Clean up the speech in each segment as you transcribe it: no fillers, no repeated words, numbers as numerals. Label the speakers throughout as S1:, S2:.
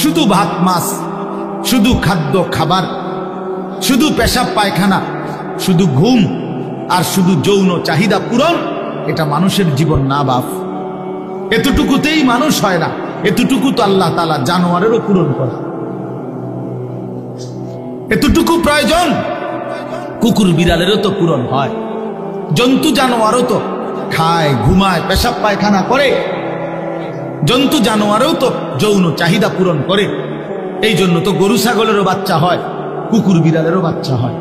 S1: শুধু ভাত মাছ, শুধু খাদ্য খাবার, শুধু পেশাব পায়খানা, শুধু ঘুম আর শুধু যৌন চাহিদা পূরণ, এটা মানুষের জীবন না বাপ। এতটুকুতেই মানুষ হয় না, এতটুকু তো আল্লাহ তাআলা জানোয়ারেরও পূরণ করে। এতটুকু প্রয়োজন কুকুর বিড়ালেরও তো পূরণ হয়, জন্তু জানোয়ারও তো খায়, ঘুমায়, পেশাব পায়খানা করে, জন্তু জানোয়ারও তো যৌন চাহিদা পূরণ করে। এই জন্য তো গরু ছাগলেরও বাচ্চা হয়, কুকুর বিড়ালেরও বাচ্চা হয়।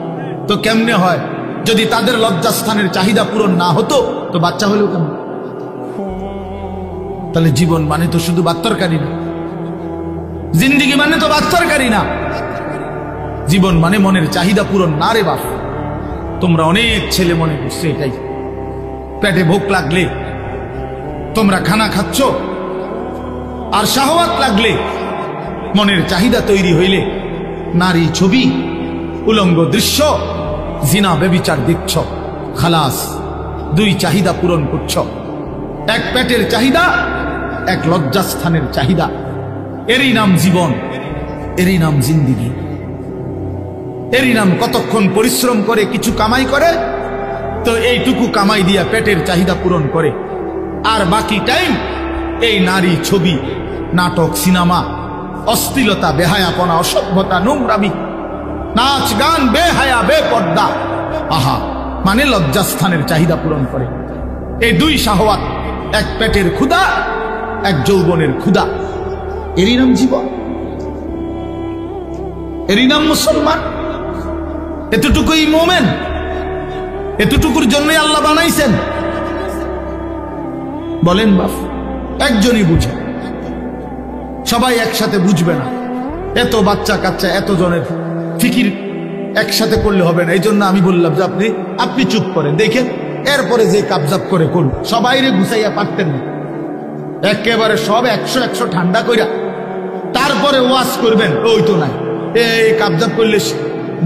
S1: তো কেমনে হয়? যদি তাদের লজ্জাস্থানের চাহিদা পূরণ না হতো তো বাচ্চা হলেও কেমন? তাহলে জীবন মানে তো শুধু বাত্তরকারী না, জিন্দিগি মানে তো বাত্তরকারী না, জীবন মানে মনের চাহিদা পূরণ না রে বাপ। তোমরা অনেক ছেলে মনে করছো এটাই, পেটে ভোক লাগলে তোমরা খানা খাচ্ছ, আর শাহওয়াত লাগলে, মনের চাহিদা তৈরি হইলে নারী ছবি, উলঙ্গ দৃশ্য, জিনা ব্যভিচার দিচ্ছ, খালাস, দুই চাহিদা পূরণ করছ। এক পেটের চাহিদা, এক লজ্জাস্থানের চাহিদা। এরই নাম জীবন, এরই নাম জিন্দিগি, এরই নাম কতক্ষণ পরিশ্রম করে কিছু কামাই করে, তো এইটুকু কামাই দিয়া পেটের চাহিদা পূরণ করে, আর বাকি টাইম এই নারী ছবি, নাটক, সিনেমা, অশ্লীলতা, বেহায়াপনা, অসভ্যতা, নোংরামি, নাচ গান, বেহায়া, বেপর্দা, আহা, মানে লজ্জাস্থানের চাহিদা পূরণ করে। এই দুই শাহওয়াত, এক পেটের ক্ষুধা, এক যৌবনের ক্ষুধা, এরই নাম জীবন, এরই নাম মুসলমান। এতটুকুই মোমেন, এতটুকুর জন্যই আল্লাহ বানাইছেন। বলেন বাপ, একজনই বুঝে, সবাই একসাথে বুঝবে না। এত বাচ্চা কাচ্চা, এত জনের ফিকির একসাথে করলে হবে না। এই জন্য আমি বললাম যে আপনি চুপ করেন, দেখেন, এরপরে যে কাবজাব করে করুন। সবাইরে গুছাইয়া পারতেন না, একেবারে সব 100 ঠান্ডা কইরা তারপরে ওয়াজ করবেন, ওই তো নাই। এই কাবজাব করলে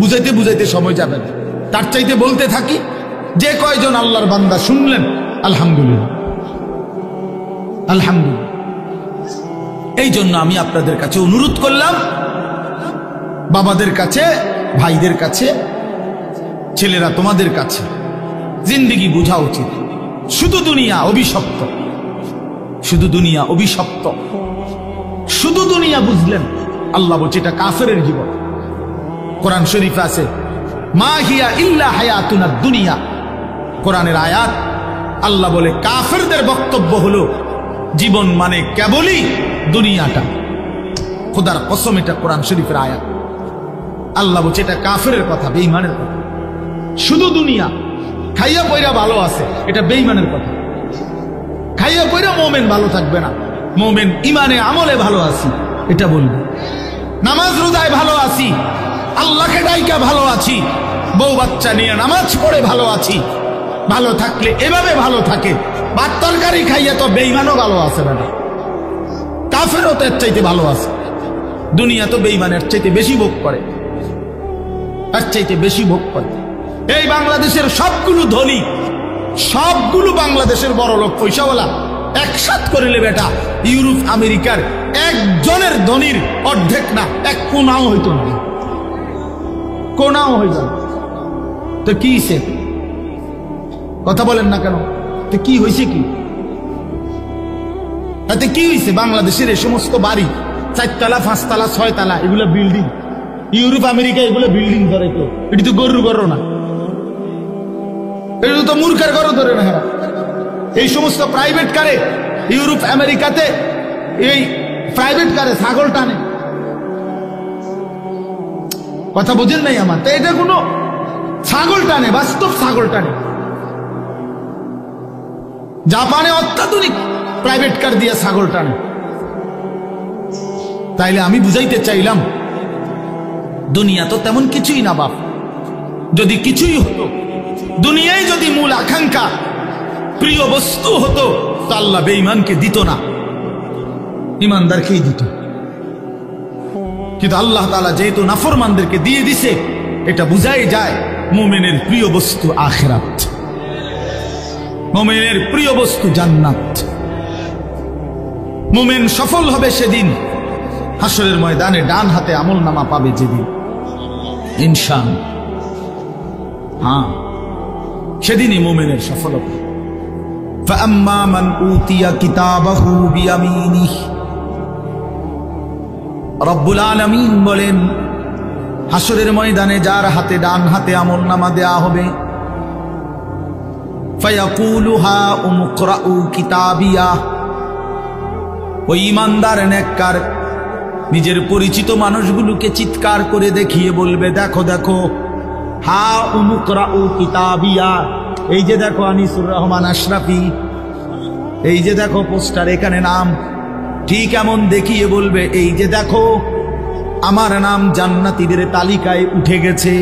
S1: বুঝাইতে বুঝাইতে সময় যাবে না। তার চাইতে বলতে থাকি, যে কয়জন আল্লাহর বান্দা শুনলেন, আলহামদুলিল্লাহ, আলহামদুলিল্লাহ। এই জন্য আমি আপনাদের কাছে অনুরোধ করলাম, বাবাদের কাছে, ভাইদের কাছে, ছেলেরা তোমাদের কাছে, জিন্দিগি বোঝা উচিত। শুধু দুনিয়া অভিশপ্ত, শুধু দুনিয়া অভিশপ্ত, শুধু দুনিয়া বুঝলেন, আল্লাহ বলছে এটা কাফেরের জীবন। কোরআন শরীফে আছে, মা হিয়া ইল্লা হায়াতুনা দুনিয়া, কোরআনের আয়াত। আল্লাহ বলে কাফেরদের বক্তব্য হলো জীবন মানে কেবলই দুনিয়াটা। খোদার কসম, এটা কোরআন শরীফের আয়াত। আল্লাহ বলছে এটা কাফেরের কথা, বেঈমানের কথা। শুধু দুনিয়া, খাইয়া পয়রা ভালো আছে, এটা বেঈমানের কথা। খাইয়া পয়রা মোমেন ভালো থাকবে না, মোমেন ইমানে আমলে ভালো আছি এটা বলবে। নামাজ রোজায় ভালো আছি, আল্লাহকে ডাইকা ভালো আছি, বউ বাচ্চা নিয়ে নামাজ পড়ে ভালো আছি, ভালো থাকলে এভাবে ভালো থাকে। ভাত তরকারি খাইয়া তো বেঈমানও ভালো আছে না, কাফেরও তো এর চাইতে ভালো আছে। দুনিয়া তো বেঈমানের চাইতে বেশি ভোগ করে, এর চাইতে বেশি ভোগ করে। এই বাংলাদেশের সবগুলো ধনী, সবগুলো বাংলাদেশের বড় লোক পয়সাওয়ালা একসাথ করিলে বেটা ইউরোপ আমেরিকার একজনের ধনীর অর্ধেক না, এক কোনাও হইতো না, কোনাও হইত না। তো কি হইছে? কথা বলেন না কেন? তো কি হয়েছে? কি তাতে কি হয়েছে? বাংলাদেশের এই সমস্ত বাড়ি 4 তলা 5 তলা 6 তলা এগুলো বিল্ডিং, ইউরোপ আমেরিকা এগুলো বিল্ডিং ধরে কেউ, এটি তো গরুর ঘর না, এটা তো মূর্খের ঘর ধরে না। এই সমস্ত প্রাইভেট কারে ইউরোপ আমেরিকাতে, এই প্রাইভেট কারে ছাগল টানে। কথা বোঝেন নাই আমার? তো এটা কোনো ছাগল টানে, বাস্তব ছাগল টানে। জাপানে অত্যাধুনিক প্রাইভেট কার দিয়ে ছাগল টানে। তাইলে আমি বুঝাইতে চাইলাম, দুনিয়া তো তেমন কিছুই না বাপ। যদি কিছুই হতো, দুনিয়ায় যদি মূল আকাঙ্ক্ষা প্রিয় বস্তু হতো, তো আল্লাহ বেঈমানকে দিত না, ইমানদারকেই দিত। কিন্তু আল্লাহ তাআলা যেহেতু নাফরমানদেরকে দিয়ে দিছে, এটা বুঝাই যায় মুমিনের প্রিয় বস্তু আখিরাত, মুমিনের প্রিয় বস্তু জান্নাত। মুমিন সফল হবে সেদিন হাসরের ময়দানে ডান হাতে আমল নামা পাবে যেদিন ইনশাআল্লাহ, হ্যাঁ সেদিনই মুমিনের সফলতা। فأما من أوتي كتابه بيمينه, রব্বুল আলামিন বলেন হাসরের ময়দানে যার হাতে ডান হাতে আমল নামা দেয়া হবে, ফায়াকুলু হা উমকরাউ কিতাবিয়া, ওই ইমানদার নেককার নিজের পরিচিত মানুষগুলোকে চিৎকার করে দেখিয়ে বলবে, দেখো দেখো, হা উমকরাউ কিতাবিয়া, এই যে দেখো আনিসুর রহমান আশরাফি, এই যে দেখো পোস্টার, এখানে নাম। ঠিক এমন দেখিয়ে বলবে, এই যে দেখো আমার নাম জান্নাতীদের তালিকায় উঠে গেছে।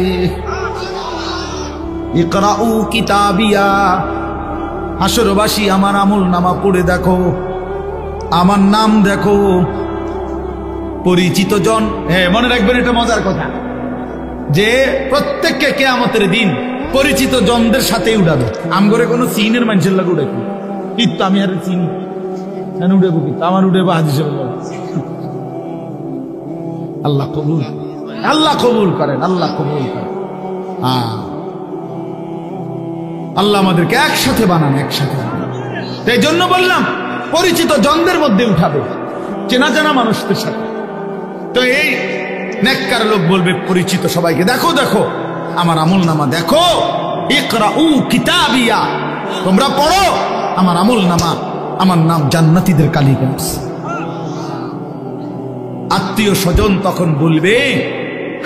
S1: ইকরাউ কিতাবিয়া, হাসরবাসী আমার আমল নামা পড়ে দেখো, আমার নাম দেখো। পরিচিত জন, হ্যাঁ মনে রাখবেন এটা মজার কথা, যে প্রত্যেককে কিয়ামতের দিন পরিচিত জনদের সাথে উঠাবে। আমগরে কোনো সিনের মানুষের লাগে উঠে কিন্তু আমি আর চিনি উঠেবো, কিন্তু আমার উঠেবো হাদিস। আল্লাহ কবুল, আল্লাহ কবুল করেন, আল্লাহ কবুল করেন। আল্লাহ আমাদেরকে একসাথে বানান, একসাথে বানান। এই জন্য বললাম পরিচিত জনদের মধ্যে উঠাবে, চেনা জানা মানুষদের সাথে। তো এই নেককার লোক বলবে পরিচিত সবাইকে, দেখো দেখো আমার আমল নামা দেখো, ইকরাউ কিতাবিয়া, তোমরা পড়ো আমার আমল নামা, আমার নাম জান্নাতীদের তালিকায়। আত্মীয় স্বজন তখন বলবে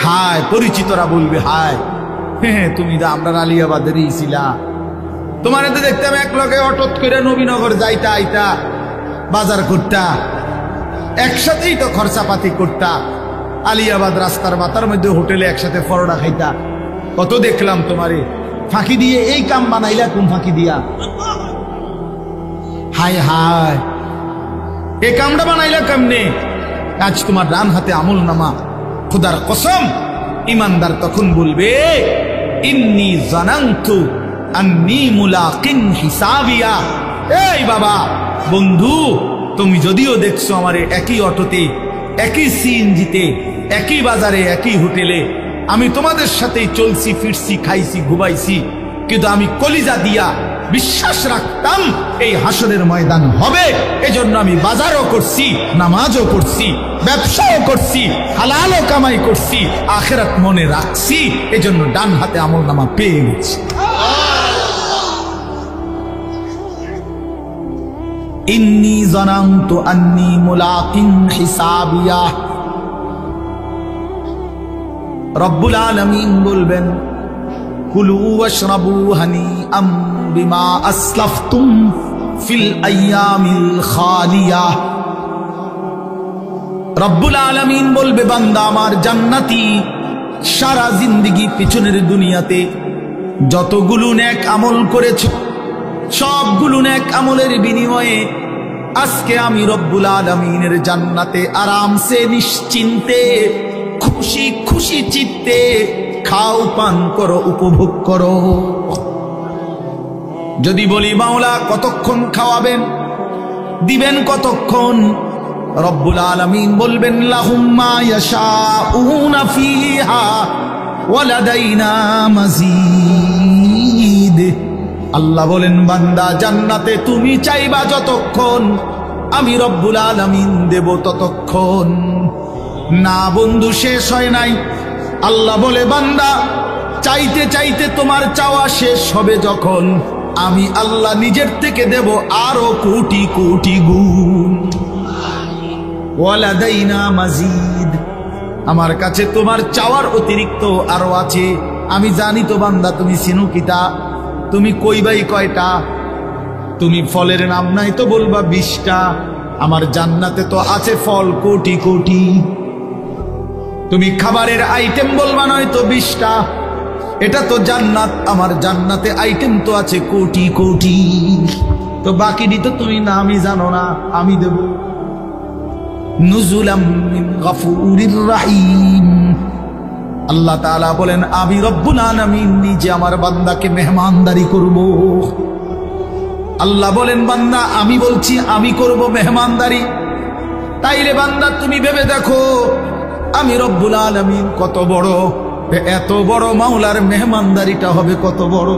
S1: হায়, পরিচিতরা বলবে হায়, হ্যাঁ তুমি তো আমরা আলিয়াবাদেরই ছিলা, তোমার তো দেখতাম এক লগে অটোত করে নবীনগর যাইতা আইতা, বাজার করতা, একসাথেই তো খরচাপাতি করতা, আলিয়াবাদ রাস্তার মাথার মধ্যে হোটেলে একসাথে পরোটা খাইতা, কত দেখলাম তোমারে, ফাঁকি দিয়ে এই কাম বানাইলা, কোন ফাঁকি দিয়া? হায় হায়, এই কামটা বানাইলা কেমনে? আজ তোমার ডান হাতে আমল নামা, খুদার কসম। ইমানদার তখন বলবে, ইন্নী জানান্তু আন্নী মুলাকিন হিসাবিয়া। এই বাবা বন্ধু, তুমি যদিও দেখছো আমারে একই অটোতে, একই সিএনজিতে, একই বাজারে, একই হোটেলে, আমি তোমাদের সাথেই চলছি ফিরছি, খাইছি ঘুমাইছি, কিন্তু আমি কলিজা দিয়া বিশ্বাস রাখতাম এই হাসরের ময়দান হবে। এজন্য আমি বাজারও করছি, নামাজও পড়ছি, ব্যবসাও করছি, হালালও কামাই করছি, আখিরাত মনে রাখছি, এজন্য ডান হাতে আমল নামা পেয়ে গেছি। ইন্নী জানান্তু আন্নী মুলাকিন হিসাবিয়া। রব্বুল আলামিন বলবেন, কুলু ওয়াশরাবু হানিআম বিমা আসলাফতুম ফিল আইয়ামিল খালিয়া। রব্বুল আলামিন বলবে, বান্দা আমার জান্নাতি, সারা জিন্দেগি পিছনের দুনিয়াতে যতগুলো নেক আমল করেছো, সবগুলো নেক আমলের বিনিময়ে আজকে আমি রব্বুল আলামিনের জান্নাতে আরামসে নিশ্চিন্তে খুশি খুশি চিত্তে খাও, পান করো, উপভোগ করো। যদি বলি মাওলা কতক্ষণ খাওয়াবেন, দিবেন কতক্ষণ? রব্বুল আলামিন বলবেন, লাহুম মা ইয়াশাউনা ফিহা ওয়া লাদাইনা মাজিদ। আল্লাহ বলেন, বান্দা জান্নাতে তুমি চাইবা যতক্ষণ, আমি রব্বুল আলামিন দেব ততক্ষণ। না বন্ধু, শেষ হয় নাই। আল্লাহ বলে, বান্দা চাইতে চাইতে তোমার চাওয়া শেষ হবে যখন, আমি আল্লাহ নিজের থেকে দেব আরো কোটি কোটি গুণ। ওয়ালাদাইনা মাজিদ, আমার কাছে তোমার চাওয়ার অতিরিক্ত আরো আছে। আমি জানি তো বান্দা তুমি চিনো কিতা, তুমি কইবাই কয়টা, তুমি ফলের নাম নাই তো বলবা 20টা, আমার জান্নাতে তো আছে ফল কোটি কোটি। তুমি খাবারের আইটেম বলবা নয় তো 20টা, এটা তো জান্নাত, আমার জান্নাতে আইটেম তো আছে কোটি কোটি। তো বাকিটি তো তুমি নামই জানো না, আমি দেব। নুজুলাম মিন গফুরির রহিম। আল্লাহ তাআলা বলেন, আমি রব্বুল আলামিন নিজে আমার বান্দাকে মেহমানদারি করব। আল্লাহ বলেন, বান্দা আমি বলছি আমি করব মেহমানদারি। তাইলে বান্দা তুমি ভেবে দেখো আমি রব্বুল আলামিন কত বড়, এত বড় মাওলার মেহমানদারিটা হবে কত বড়।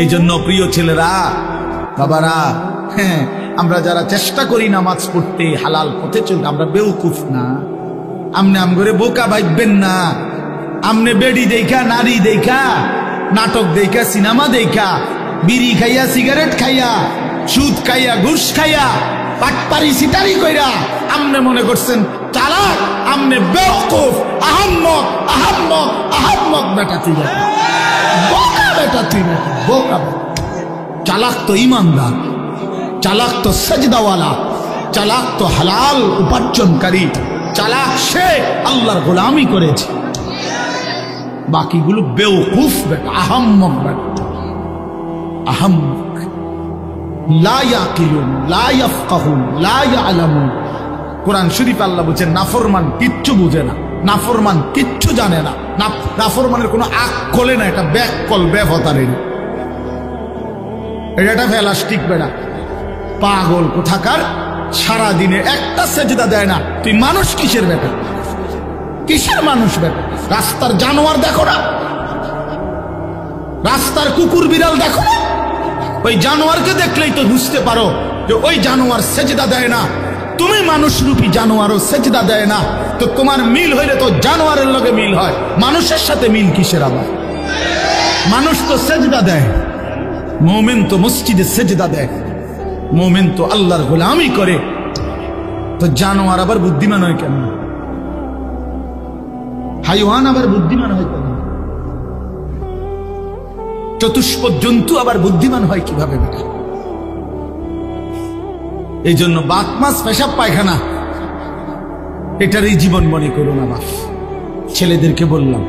S1: এই জন্য প্রিয় ছেলেরা, বাবারা, হ্যাঁ, আমরা যারা চেষ্টা করি নামাজ পড়তে, হালাল পথে চলতে, আমরা বেউকুফ না। আমনে আমগরে বোকা ভাববেন না। আমনে বেড়ি দেখা, নারী দেখা, নাটক দেখা, সিনেমা দেখা, বিড়ি খাইয়া, সিগারেট খাইয়া, সুদ খাইয়া, ঘুষ খাইয়া, পাটপারি সিটারি কইরা আমনে মনে করছেন চালাক। আমনে বেউকুফ, আহাম্মক, আহাম্মক, আহাম্মক বেটা তুই, বোকা বেটা তুই, বোকা। চালাক তো ইমানদার, চালাক তো সাজদাওয়ালা, চালাক তো হালাল উপার্জনকারী, চালাক সে আল্লাহর গোলামি করেছে। বাকিগুলো বেওকুফ বেটা, আহাম্মক বেটা, আহাম্মক। লা ইয়াকিলুন, লা ইয়াফকাহুন, লা ইয়ালামুন। কোরআন শরীফ আল্লাহ বলেছেন নাফরমান কিচ্ছু বুঝে না, নাফরমান কিচ্ছু জানে না। নাফরমানের কোনো আকলে না, এটা ব্যাককল, বেফতারের, এটা প্লাস্টিক বেড়া, পাগল কোথাকার। সারা দিনে একটা সেজদা দেয় না। তুই মানুষ কিসের বেটা? কিসের মানুষ বেটা? রাস্তার জানোয়ার দেখো না, রাস্তার কুকুর বিড়াল দেখো না? ওই জানোয়ারকে দেখলেই তো বুঝতে পারো যে ওই জানোয়ার সেজদা দেয় না। তুমি মানুষ রূপী জানোয়ারও সেজদা দেয় না, তো তোমার মিল হইলে তো জানোয়ারের লগে মিল হয়, মানুষের সাথে মিল কিসের? আবার মানুষ তো সেজদা দেয়, মুমিন তো মসজিদে সেজদা দেয়, মুমিন তো আল্লাহর গোলামি করে, তো জানোয়ার আবার বুদ্ধিমান হয় কেন? হাইওয়ান আবার বুদ্ধিমান হয় কেন? চতুষ্পদ জন্তু আবার বুদ্ধিমান হয় কিভাবে বেটা? এই জন্য বাত মাছ, পেশাব, পায়খানা এটারই জীবন মনে করো না। বাপ ছেলেদেরকে বললাম,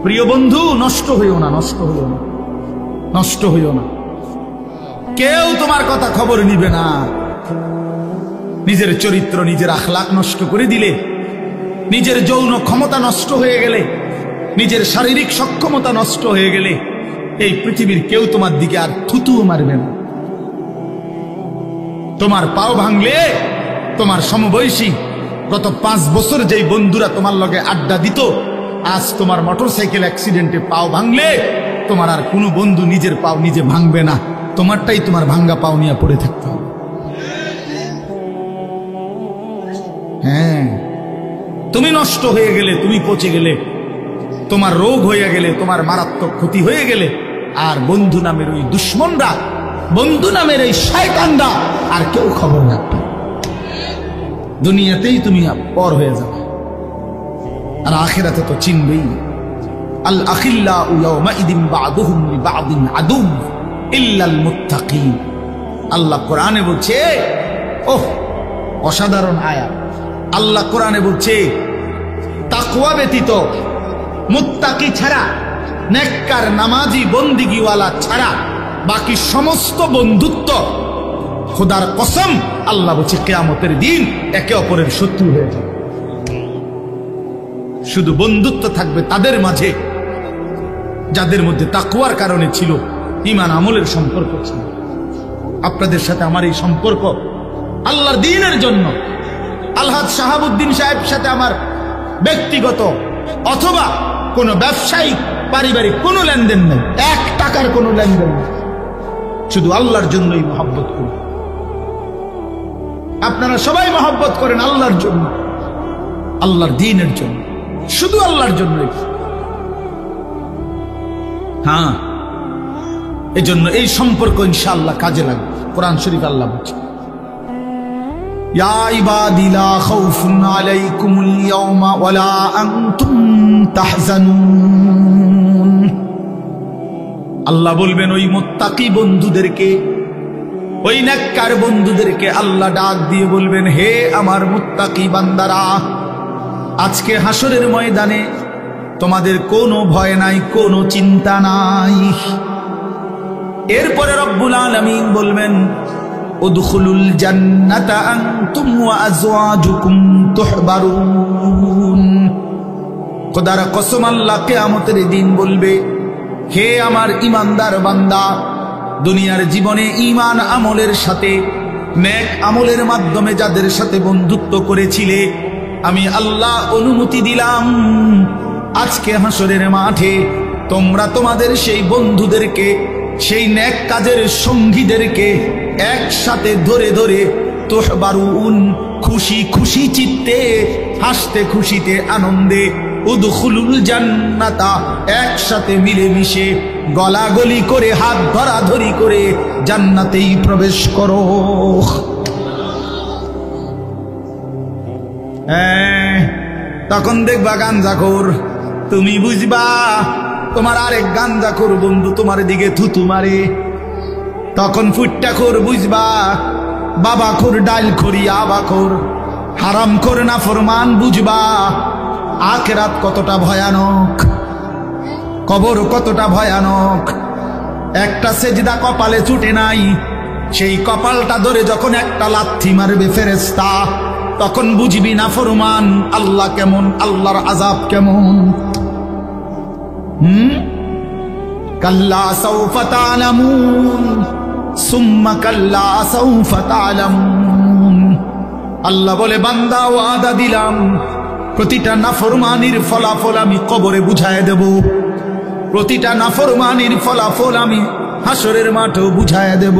S1: প্রিয় বন্ধু, নষ্ট হইও না, নষ্ট হইও না, নষ্ট হইও না। কেউ তোমার কথা খবর নিবে না। নিজের চরিত্র, নিজের আখলাক নষ্ট করে দিলে, নিজের যৌন ক্ষমতা নষ্ট হয়ে গেলে, নিজের শারীরিক সক্ষমতা নষ্ট হয়ে গেলে, এই পৃথিবীর কেউ তোমার দিকে আর থুতুও মারবে না। তোমার পাও ভাঙলে তোমার সমবয়সী গত 5 বছর যেই বন্ধুরা তোমার লগে আড্ডা দিত, আজ তোমার মোটরসাইকেল অ্যাক্সিডেন্টে পাও ভাঙলে তোমার আর কোনো বন্ধু নিজের পাও নিজে ভাঙবে না। তোমারটাই তোমার ভাঙ্গা পাও নিয়ে পড়ে থাকতে হবে। হ্যাঁ, তুমি নষ্ট হয়ে গেলে, তুমি পচে গেলে, তোমার রোগ হয়ে গেলে, তোমার মারাত্মক ক্ষতি হয়ে গেলে, আর বন্ধু নামের ওই দুশ্মনরা, বন্ধু নামের এই শয়তানরা আর কেউ খবর রাখবে। দুনিয়াতেই তুমি পর হয়ে যাবে, আর আখিরাতে তো চিনবেই। আল আখিল্লাউ ইয়াওমাইদিন বা'দুহুম লিবা'দিন আদু ইল্লাল মুত্তাকিন। আল্লাহ কোরআনে বলছে, ওহ অসাধারণ আয়াত। আল্লাহ কোরআনে বলছে তাকওয়া ব্যতীত, মুত্তাকি ছাড়া, নেককার নামাজি বন্দিগিওয়ালা ছাড়া বাকি সমস্ত বন্ধুত্ব, খোদার কসম আল্লাহ বলছে কিয়ামতের দিন একে অপরের শত্রু হয়ে যাবে। শুধু বন্ধুত্ব থাকবে তাদের মাঝে যাদের মধ্যে তাকওয়ার কারণে ছিল, ঈমান আমলের সম্পর্ক ছিল। আপনাদের সাথে আমার এই সম্পর্ক আল্লাহর দ্বীনের জন্য। আলহাজ শাহাবুদ্দিন সাহেব সাথে আমার ব্যক্তিগত অথবা কোনো ব্যবসায়িক পারিবারিক কোনো লেনদেন নেই, 1 টাকার কোনো লেনদেন নেই, শুধু আল্লাহর জন্যই মহব্বত করি। আপনারা সবাই মহব্বত করেন আল্লাহর জন্য, আল্লাহর দ্বীনের জন্য, শুধু আল্লাহর জন্যই। হ্যাঁ, এজন্য এই সম্পর্ক ইনশাআল্লাহ কাজে লাগবে। কোরআন শরীফ আল্লাহ বলছে, ইয়া ইবাদি লা খাউফুন আলাইকুমুল ইয়াওমা ওয়ালা আনতুম তাহজানুন। আল্লাহ বলবেন ওই মুত্তাকি বন্ধুদেরকে, ওই নেককার বন্ধুদেরকে আল্লাহ ডাক দিয়ে বলবেন, হে আমার মুত্তাকি বান্দারা, আজকে হাসরের ময়দানে তোমাদের কোনো ভয় নাই, কোনো চিন্তা নাই। এরপরে রব্বুল আলামিন বলবেন, উদখুলুল জান্নাতা আনতুম ওয়া আজওয়াজুকুম তুহবারুন। খোদার কসম আল্লাহ কিয়ামতের দিন বলবে, হে আমার ঈমানদার বান্দা, দুনিয়ার জীবনে ঈমান আমলের সাথে নেক আমলের মাধ্যমে যাদের সাথে বন্ধুত্ব করেছিলে, আমি আল্লাহ অনুমতি দিলাম আজকে হাসরের মাঠে তোমরা তোমাদের সেই বন্ধুদেরকে, সেই নেক কাজের সঙ্গীদেরকে একসাথে ধরে ধরে তুহবারুন, খুশি খুশি চিত্তে, হাসতে খুশিতে আনন্দে, উদখুলুল জান্নাতা, একসাথে মিলেমিশে গলাগলি করে হাত ধরাধরি করে জান্নাতেই প্রবেশ করো। তখন দেখবা গাঞ্জাখোর, তুমি বুঝবা তোমার আরেক গাঞ্জাখোর বন্ধু তোমার দিকে থুতু মারে। তখন ফুট্টাখোর বুঝবা বাবাখোর, ডাইলখোর, ইয়াবাখোর, হারামখোর, নাফরমান বুঝবা আখিরাত কতটা ভয়ানক, কবর কতটা ভয়ানক। একটা সেজদা কপালে ছুটে নাই, সেই কপালটা ধরে যখন একটা লাথি মারবে ফেরেশতা, তখন বুঝবি নাফরমান আল্লাহ কেমন, আল্লাহর আযাব কেমন। কাল্লা সাউফা তা'লামুন সুম্মা কাল্লা সাউফা তা'লামুন। আল্লাহ বলে বান্দা ওয়াদা দিলাম প্রতিটা নাফরমানির ফলাফল আমি কবরে বুঝায় দেব, প্রতিটা নাফরমানির ফলাফল আমি হাসরের মাঠেও বুঝায় দেব।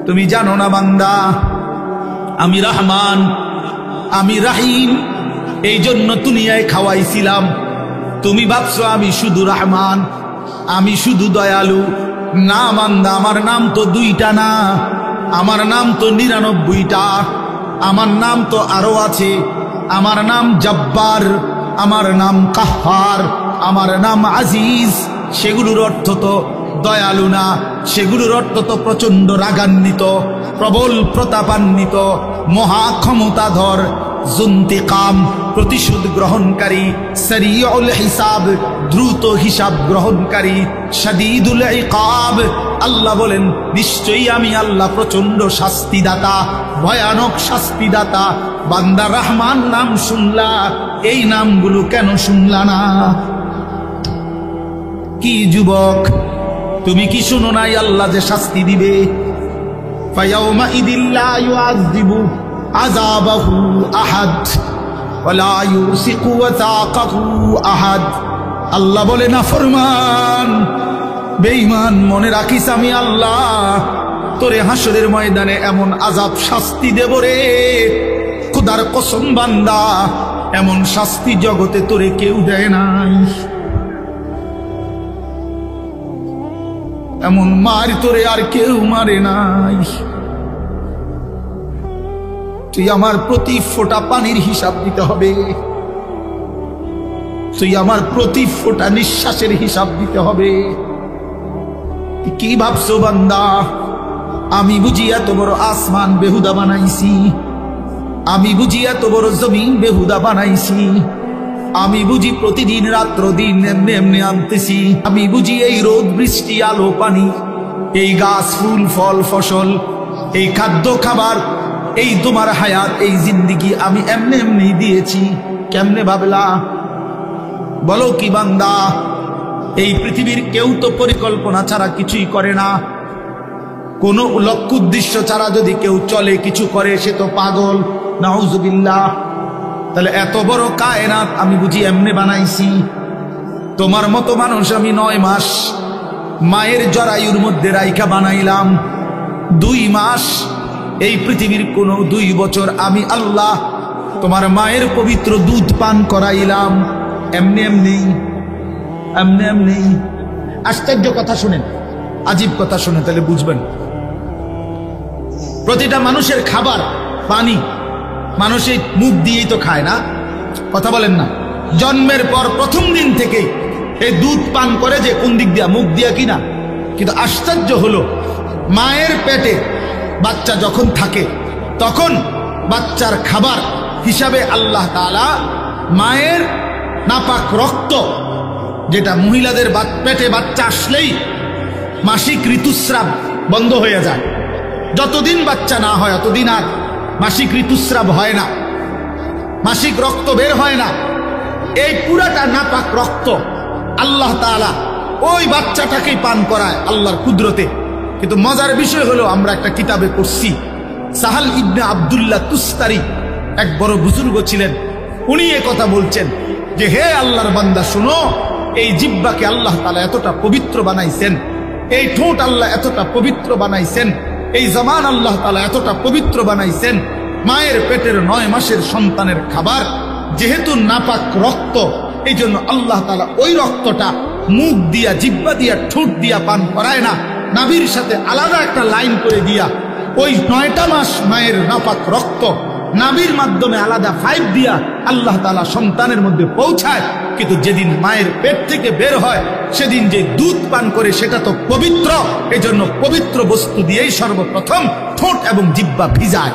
S1: তুমি জানো না বান্দা আমি রহমান, আমি রাহিম, এই জন্য দুনিয়ায় খাওয়াইছিলাম। তুমি ভাবছো আমি শুধু রহমান, আমি শুধু দয়ালু। না বান্দা, আমার নাম তো দুইটা না, আমার নাম তো 99টা, আমার নাম তো আরো আছে। আমার নাম জব্বার, আমার নাম কাহ্হার, আমার নাম আজিজ। সেগুলোর অর্থ তো দয়ালু না, সেগুলোর অর্থ তো প্রচন্ড রাগান্বিত, প্রবল প্রতাপান্বিত, মহা ক্ষমতাধর, জুন্তিকাম, প্রতিশোধ গ্রহণকারী, সারিউল হিসাব, দ্রুত হিসাব গ্রহণকারী, শাদীদুল ইকাব। আল্লাহ বলেন নিশ্চয়ই আমি আল্লাহ প্রচন্ড শাস্তিদাতা, ভয়ানক শাস্তিদাতা। বান্দা রহমান নাম শুনলা, এই নামগুলো কেন শুনলা না? কি যুবক, তুমি কি শুনো নাই আল্লাহ যে শাস্তি দিবে? ফায়াউমা ইদিল্লা ইউআযিবু আযাবাহু আহাদ ওয়ালা ইউসিকু ওয়াসাকাহু আহাদ। আল্লাহ বলে নাফরমান, বেঈমান, মনে রাখিস আমি আল্লাহ তোরে হাসরের ময়দানে এমন আযাব শাস্তি দেব রে, খোদার কসম বান্দা এমন শাস্তি জগতে তোরে কেউ দেয় নাই, এমন মার তোরে আর কেউ মারে নাই। তুই আমার প্রতি ফোঁটা পানির হিসাব দিতে হবে, তুই আমার প্রতি ফোঁটা নিঃশ্বাসের হিসাব দিতে হবে। কি ভাবছো বান্দা আমি বুঝি এত বড় আসমান বেহুদা বানাইছি? আমি বুঝি এত বড় জমিন বেহুদা বানাইছি? আমি বুঝি প্রতিদিন রাত্র দিন এমনি এমনি আনতেছি? আমি বুঝি এই রোদ বৃষ্টি আলো পানি, এই গাছ ফুল ফল ফসল, এই খাদ্য খাবার, এই তোমার হায়াত, এই জিন্দিগি আমি এমনি এমনি দিয়েছি? কেমনে ভাবলা? বলো কি বান্দা, এই পৃথিবীর কেউ তো পরিকল্পনা ছাড়া কিছুই করে না। কোনো লক্ষ্য উদ্দেশ্য ছাড়া যদি কেউ চলে কিছু করে সে তো পাগল, নাউজুবিল্লাহ। তাহলে এত বড় কায়নাত আমি বুঝি এমনি বানাইছি? তোমার মতো মানুষ আমি 9 মাস মায়ের জরায়ুর মধ্যে রাইখা বানাইলাম। 2 মাস এই পৃথিবীর কোন 2 বছর আমি আল্লাহ তোমার মায়ের পবিত্র দুধ পান করাইলাম। এমনি এমনি এমনি এমনি। আশ্চর্য কথা শুনেন, আজীব কথা শুনে তাহলে বুঝবেন। প্রতিটা মানুষের খাবার পানি মানুষ এই মুখ দিয়েই তো খায় না, কথা বলেন না? জন্মের পর প্রথম দিন থেকে এই দুধ পান করে যে কোন দিক দিয়া? মুখ দিয়া কিনা? কিন্তু আশ্চর্য হলো মায়ের পেটে বাচ্চা যখন থাকে তখন বাচ্চার খাবার হিসাবে আল্লাহ তাআলা মায়ের নাপাক রক্ত, যেটা মহিলাদের পেটে বাচ্চা আসলেই মাসিক ঋতুস্রাব বন্ধ হয়ে যায়, যতদিন বাচ্চা না হয় ততদিন আর মাসিক ঋতুস্রাব হয় না, মাসিক রক্ত বের হয় না। এই পুরাটা নাপাক রক্ত আল্লাহ তাআলা ওই বাচ্চাটাকেই পান করায় আল্লাহর কুদরতে। কিন্তু মজার বিষয় হলো আমরা একটা কিতাবে পড়ছি, সাহাল ইবনে আব্দুল্লাহ তুস্তারি এক বড় বুজুর্গ ছিলেন, উনি এ কথা বলছেন যে হে আল্লাহর বান্দা শুনো, এই জিহ্বাকে আল্লাহ তাআলা এতটা পবিত্র বানাইছেন, এই ঠোঁট আল্লাহ এতটা পবিত্র বানাইছেন, এই জবান আল্লাহ তাআলা এতটা পবিত্র বানাইছেন, মায়ের পেটের 9 মাসের সন্তানের খাবার যেহেতু নাপাক রক্ত, এই জন্য আল্লাহ তাআলা ওই রক্তটা মুখ দিয়া, জিহ্বা দিয়া, ঠোঁট দিয়া পান করায় না, নাভির সাথে আলাদা একটা লাইন করে দিয়া ওই 9টা মাস মায়ের নাপাক রক্ত নাভির মাধ্যমে আলাদা পাইপ দিয়া আল্লাহ তাআলা সন্তানের মধ্যে পৌঁছায়। কিন্তু যেদিন মায়ের পেট থেকে বের হয় সেদিন যে দুধ পান করে সেটা তো পবিত্র, এই জন্য পবিত্র বস্তু দিয়েই সর্বপ্রথম ঠোঁট এবং জিহ্বা ভিজায়।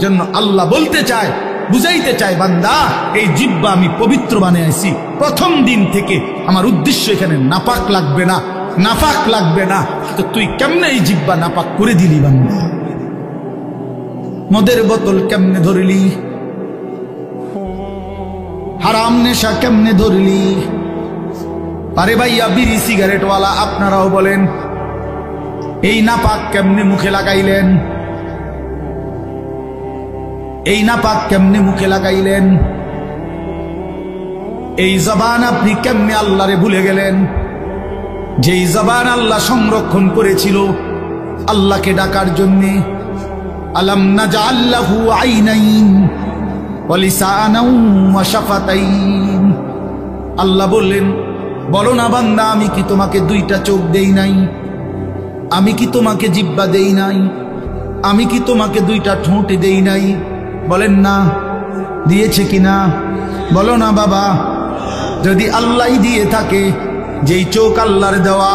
S1: জন্য আল্লাহ বলতে চায়, বুঝাইতে চায়, বান্দা এই জিহ্বা আমি পবিত্র বানিয়েছি প্রথম দিন থেকে, আমার উদ্দেশ্য এখানে নাপাক লাগবে না, নাপাক লাগবে না। তো তুই কেমনে এই জিহ্বা নাপাক করে দিলি বান্দা? মদের বোতল কেমনে ধরলি, হারাম নেশা কেমনে ধরলি? আরে ভাইয়া বিড়ি সিগারেট ওয়ালা আপনারাও বলেন, এই নাপাক কেমনে মুখে লাগাইলেন? এই নাপাক কেমনে মুখে লাগাইলেন? এই জবান আপনি কেমনে আল্লাহরে ভুলে গেলেন? যেই জবান আল্লাহ সংরক্ষণ করেছিল আল্লাহকে ডাকার জন্যে। আলাম নাজআল লাহু আইনাইন ওয়া লিসানাও ওয়া শাফাতাইন। আল্লাহ বললেন, বলো না বান্দা, আমি কি তোমাকে 2টা চোখ দেই নাই? আমি কি তোমাকে জিহ্বা দেই নাই? আমি কি তোমাকে 2টা ঠোঁট দেই নাই? বলেন না, দিয়েছে কিনা? বলো না বাবা। যদি আল্লাহ দিয়ে থাকে, যেই চোখ আল্লাহর দেওয়া,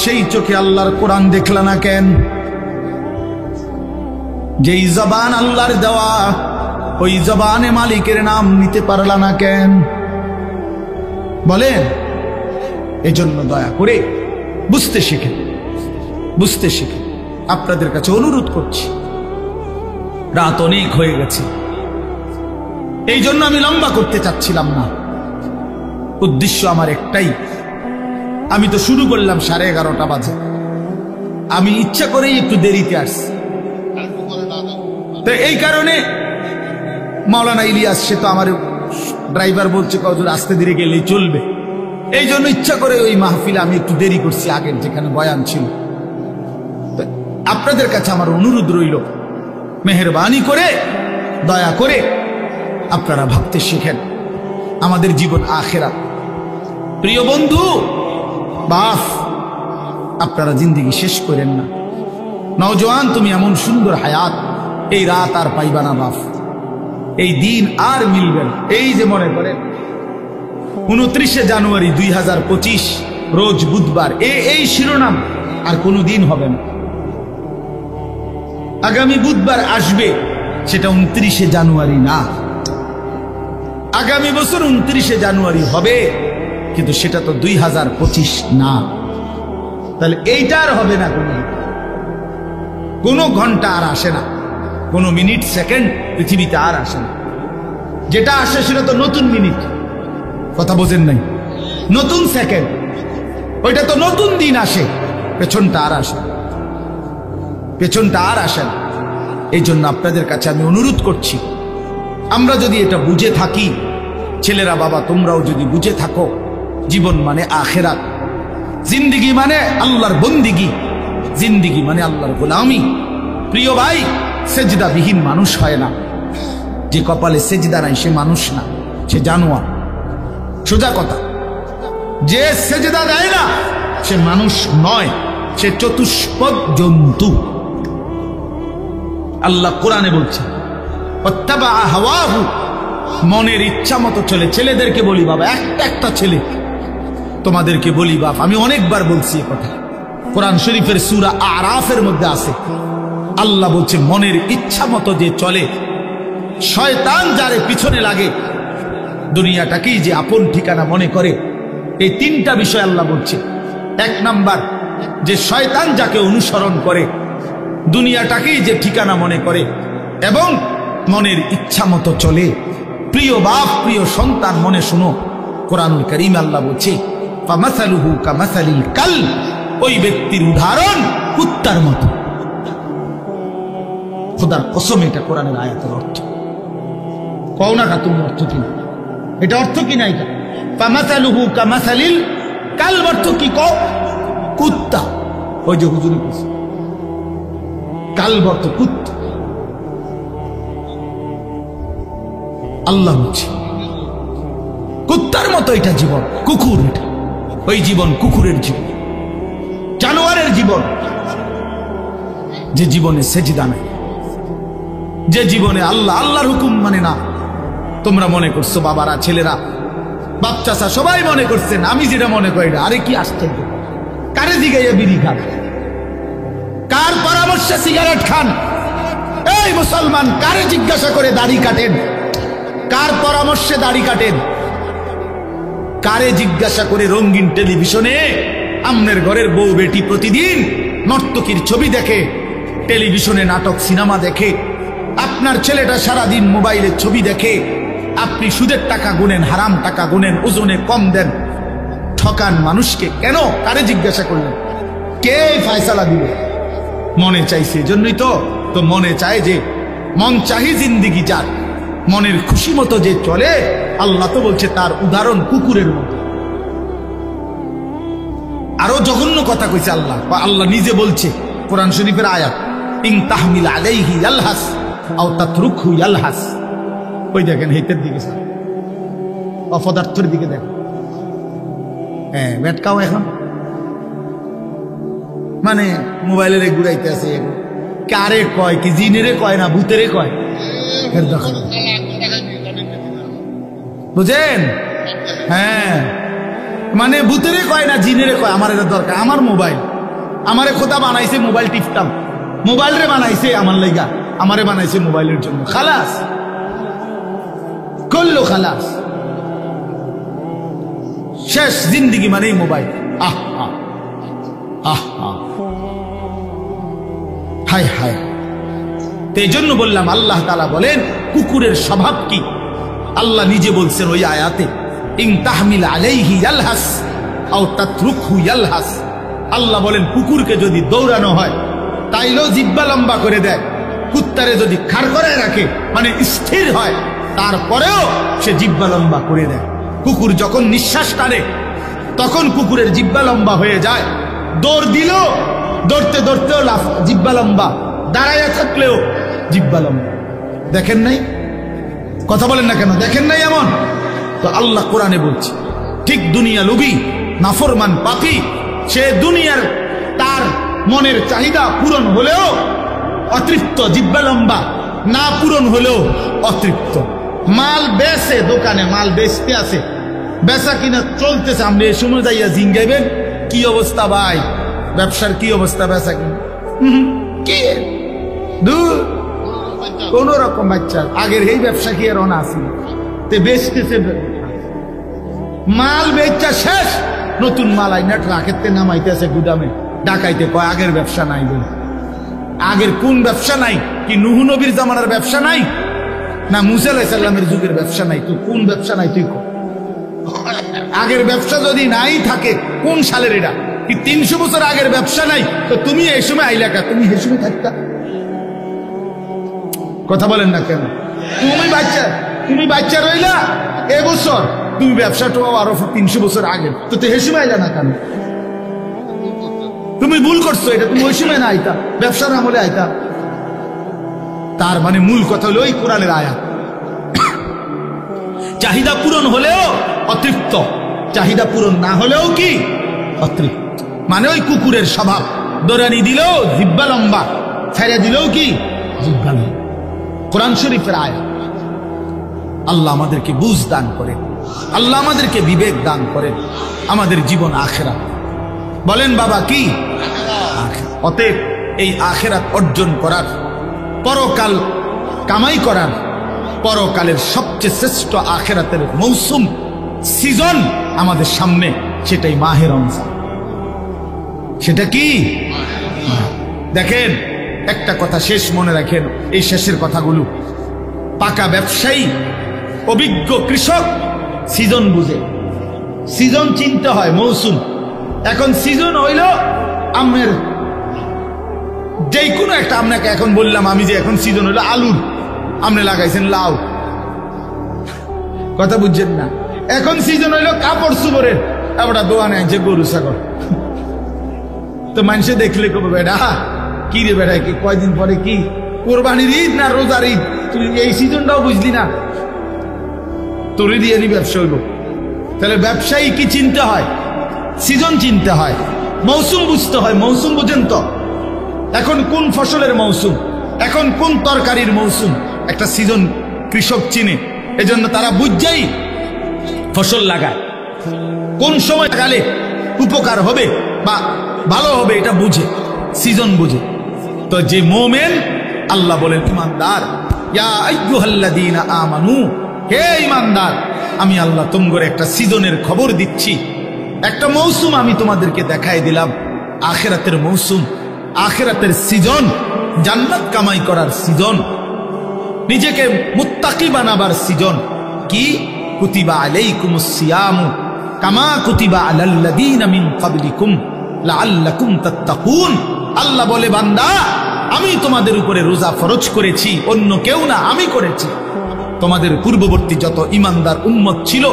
S1: সেই চোখে আল্লাহর কোরআন দেখলা না কেন? যেই জবান আল্লাহর দেওয়া, ওই জবানে মালিকের নাম নিতে পারলা না কেন? বলেন। এজন্য দয়া করে বুঝতে শিখেন, বুঝতে শিখেন। আপনাদের কাছে অনুরোধ করছি, রাত অনেক হয়ে গেছে, এই জন্য আমি লম্বা করতে চাচ্ছিলাম না। উদ্দেশ্য আমার একটাই, আমি তো শুরু করলাম 11:30 বাজে, আমি ইচ্ছা করেই একটু দেরিতে আসছি। তো এই কারণে মাওলানা ইলিয়াস, সে তো আমার ড্রাইভার, বলছে কজুর আসতে ধীরে গেলেই চলবে, এই জন্য ইচ্ছা করে ওই মাহফিলে আমি একটু দেরি করছি, আগের যেখানে বয়ান ছিল। আপনাদের কাছে আমার অনুরোধ রইল, মেহেরবানি করে, দয়া করে আপনারা ভাবতে শিখেন, আমাদের জীবন আখিরাত। প্রিয় বন্ধু, বাপ, আপনারা জিন্দেগি শেষ করেন না। নওজোয়ান, তুমি এমন সুন্দর হায়াত, এই রাত আর পাইবা না বাপ, এই দিন আর মিলবে না। এই যে মনে করেন 29 জানুয়ারি 2025 রোজ বুধবার, এই শিরোনাম আর কোনো দিন হবে না। আগামী বুধবার আসবে, সেটা 29 জানুয়ারি না। আগামী বছর 29 জানুয়ারি হবে, কিন্তু সেটা তো 2025 না। তাহলে এইটা আর হবে না, কোনো ঘন্টা আর আসে না, কোনো মিনিট সেকেন্ড পৃথিবীতে আর আসে না। যেটা আসে সেটা তো নতুন মিনিট, কথা বোঝেন নাই? নতুন সেকেন্ড, ওইটা তো নতুন দিন আসে, পেছনটা আর আসে, পেছনটা আর আসে না। এই জন্য আপনাদের কাছে আমি অনুরোধ করছি, আমরা যদি এটা বুঝে থাকি, ছেলেরা বাবা তোমরাও যদি বুঝে থাকো, জীবন মানে আখিরাত, জিন্দিগি মানে আল্লাহর বন্দিগি, জিন্দিগি মানে আল্লাহর গোলামি। প্রিয় ভাই, সেজদাবিহীন মানুষ হয় না। যে কপালে সেজদা নাই সে মানুষ না, সে জানোয়ার। সোজা কথা, যে সেজদা দেয় না সে মানুষ নয়, সে চতুষ্পদ জন্তু। আল্লাহ কোরআনে বলছে, ওয়াত্তাবা হাওয়াহু, মনের ইচ্ছা মতো চলে। ছেলেদেরকে বলি বাবা, একটা ছেলে, তোমাদেরকে বলি বাপ, আমি অনেকবার বলছি এ কথা, কোরআন শরীফের সূরা আরাফের মধ্যে আছে। আল্লাহ বলছে, মনের ইচ্ছা মতো যে চলে, শয়তান যারে পিছনে লাগে, দুনিয়াটাকেই যে আপন ঠিকানা মনে করে। এই 3টা বিষয় আল্লাহ বলছে। 1 নাম্বার, যে শয়তান যাকে অনুসরণ করে, দুনিয়াটাকেই যে ঠিকানা মনে করে এবং মনের ইচ্ছা মতো চলে। প্রিয় বাপ, প্রিয় সন্তান, মনে শুনো, কোরআনুল কারীম আল্লাহ বলছে, ফামাসালুহু কামাসালিল কালব ওই ব্যক্তির উদাহরণ কুত্তার মতো। খোদার কসম, এটা কোরআনের আয়াতের অর্থ। কও না কা তুমি অর্থ কিনা, এটা অর্থ কিনা, এটা ফামাসালুহু কামাসালিল কালব, অর্থ কি কও? কুত্তা। ওই যে হুজুরে কইছে কালব অর্থ কুত্তা। আল্লাহ বলছে কুত্তার মতো এটা জীবন, কুকুর এটা। ওই জীবন কুকুরের জীবন, জানোয়ারের জীবন, যে জীবনে সেজদা নাই, যে জীবনে আল্লাহ আল্লাহর হুকুম মানে না। তোমরা মনে করছো বাবারা, ছেলেরা, বাপ চাচা সবাই মনে করছেন আমি যেটা মনে করি না। আরে কি আশ্চর্য! কারে জিগাইয়া বিড়ি খান? কার পরামর্শে সিগারেট খান? এই মুসলমান, কারে জিজ্ঞাসা করে দাড়ি কাটেন? কার পরামর্শে দাড়ি কাটেন? কারে জিজ্ঞাসা করে রঙিন টেলিভিশনে আমনের ঘরের বউ বেটি প্রতিদিন নর্তকীর ছবি দেখে, টেলিভিশনে নাটক সিনেমা দেখে? আপনার ছেলেটা সারাদিন মোবাইলের ছবি দেখে, আপনি সুদের টাকা গুনেন, হারাম টাকা গুনেন, ওজনে কম দেন, ঠকান মানুষকে। কেন? কারে জিজ্ঞাসা করলেন? কে ফয়সালা দিবে? মনে চাইছে, এজন্যই তো মনে চায় যে মন চাহি জিন্দিগি যার, মনের খুশি মতো যে চলে। আল্লাহ তো বলছে তার উদাহরণ কুকুরের মতো। আরো জঘন্য কথা কইছে আল্লাহ, বা আল্লাহ নিজে বলছে কোরআন শরীফের আয়াত, ইন তাহমিল আলাইহি ইয়ালহাস আও তাতরুকহু ইয়ালহাস। ওই দেখেন হেতের দিকে, অপদার্থের দিকে দেখেন। হ্যাঁ, বেটকাও এখন মানে মোবাইলের ঘুরাইতে আছে। কারে কয় কি? জিনেরে কয় না ভূতেরে কয়? বুঝেন? হ্যাঁ, মানে ভূতেরে কয় না জিনেরে কয়। আমার এটা দরকার, আমার মোবাইল, আমারে খোদা বানাইছে মোবাইল টিপতাম, মোবাইল রে বানাইছে আমার লাইগা, আমারে বানাইছে মোবাইলের জন্য। খালাস করলো, খালাস শেষ। জিন্দিগি মানেই মোবাইল। আহ আহ আহ আহ, হায় হায়। তো এই জন্য বললাম, আল্লাহ তাআলা বলেন কুকুরের স্বভাব কি? আল্লাহ নিজে বলছেন ওই আয়াতে, ইন তাহমিল আলাইহি ইয়ালহাস আও তাতরুকহু ইয়ালহাস। আল্লাহ বলেন কুকুরকে যদি দৌড়ানো হয় তাইলেও জিহ্বা লম্বা করে দেয়, কুত্তারে যদি খাড় করে রাখে মানে স্থির হয় তারপরেও সে জিহ্বা লম্বা করে দেয়। কুকুর যখন নিঃশ্বাস টানে তখন কুকুরের জিহ্বা লম্বা হয়ে যায়। দৌড় দিল, দৌড়তে দৌড়তেও জিহ্বা লম্বা, দাঁড়াইয়া থাকলেও জিহ্বা লম্বা। দেখেন নাই? কথা বলেন না কেন? দেখেন নাই এমন? তো আল্লাহ কোরআনে বলছে ঠিক দুনিয়া লোভী নাফরমান পাপী, সে দুনিয়ার তার মনের চাহিদা পূরণ হলেও অতৃপ্ত, জিহ্বা লম্বা, না পূরণ হলেও অতৃপ্ত। মাল বেচে, দোকানে মাল বেচতে আছে, বেচা কিনা চলতেছে, আপনি এই সময় যাইয়া জিঙ্গাইবেন কি অবস্থা ভাই, ব্যবসার কি অবস্থা, বেচা কিনা কি কোন রকম বাচ্চা। আগের এই ব্যবসা কি আর অনা আছে? বেচতেছে, মাল বেচা শেষ, নতুন মাল আইনা ট্রাকেতে নামাইতেছে গুদামে, ডাকাইতে কয় আগের ব্যবসা নাই বলে। আগের কোন ব্যবসা নাই? কি নূহ নবীর জামানার ব্যবসা নাই, না মুসা আলাইহিস সালামের যুগের ব্যবসা নাই? তুই কোন ব্যবসা নাই তুই কর? আগের ব্যবসা যদি নাই থাকে কোন সালের এটা? কি 300 বছর আগের ব্যবসা নাই? তো তুমি এই সময় আইলা কা? তুমি এই সময় থাকতা? কথা বলেন না কেন? তুমি বাচ্চা রইলা এবছর, তুমি ব্যবসাটা আরো 300 বছর আগে, তো এই সময় আইলা না কেন? তুমি ভুল করছো, এটা তুমি ওই সময় না আইতা, ব্যবসার আমলে আইতা। তার মানে মূল কথা হলো ওই কোরআনের আয়াত, চাহিদা পূরণ হলেও অতৃপ্ত, চাহিদা পূরণ না হলেও কি অতৃপ্ত। মানে ওই কুকুরের স্বভাব, দৌড়ানি দিলেও জিহ্বা লম্বা, ছেড়ে দিলেও কি জিহ্বা লম্বা। কোরআন শরীফের আয়াত। আল্লাহ আমাদেরকে বুঝ দান করেন, আল্লাহ আমাদেরকে বিবেক দান করেন, আমাদের জীবন আখিরাত। বলেন বাবা কি? অতএব এই আখিরাত অর্জন করার, পরকাল কামাই করার, পরকালের সবচেয়ে শ্রেষ্ঠ আখিরাতের মৌসুম, সিজন আমাদের সামনে, সেটাই মাহে রমজান। সেটা কি? দেখেন একটা কথা শেষ মনে রাখেন, এই শেষের কথাগুলো। পাকা ব্যবসায়ী, অভিজ্ঞ কৃষক সিজন বুঝে, সিজন চিনতে হয়, মৌসুম। এখন সিজন হইল আমের, যে কোনো একটা, আপনাকে এখন বললাম আমি যে এখন সিজন হইলো আলুর, আপনি লাগাইছেন লাউ, কথা বুঝছেন না। এখন সিজন হইলো কাপড় চুপড়ের, আমরা দোয়া নেয় যে গরু ছাগল। তো মানুষে দেখলে কবে বেড়া কি রে বেড়া, কি কয়দিন পরে কি কোরবানির ঈদ না রোজার ঈদ, তুই এই সিজনটাও বুঝলি না, তোরে দিয়ে নি ব্যবসা হইব। তাহলে ব্যবসায়ী কি চিনতে হয়? সিজন চিনতে হয়, মৌসুম বুঝতে হয়। মৌসুম বুঝেন তো, এখন কোন ফসলের মৌসুম, এখন কোন তরকারির মৌসুম, একটা সিজন কৃষক চিনে। এজন্য তারা বুঝছেই ফসল লাগায়, কোন সময় লাগালে উপকার হবে বা ভালো হবে, এটা বুঝে, সিজন বুঝে। তো যে মোমেন, আল্লাহ বলেন ইমানদার, ইয়া আইয়ুহাল্লাযীনা আমানু, হে ইমানদার, আমি আল্লাহ তোমাদের একটা সিজনের খবর দিচ্ছি, একটা মৌসুম আমি তোমাদেরকে দেখাই দিলাম, আখিরাতের মৌসুম, আখিরাতের সিজন, জান্নাত কামাই করার সিজন, নিজেকে মুত্তাকি বানাবার সিজন। কি? কুতিবা আলাইকুমুস সিয়ামু কামা কুতিবা আলাল্লাযীনা মিন ক্বাবলিকুম লাআল্লাকুম তাত্তাকুন। আল্লাহ বলে, বান্দা, আমি তোমাদের উপরে রোজা ফরজ করেছি, অন্য কেউ না, আমি করেছি। তোমাদের পূর্ববর্তী যত ইমানদার উম্মত ছিল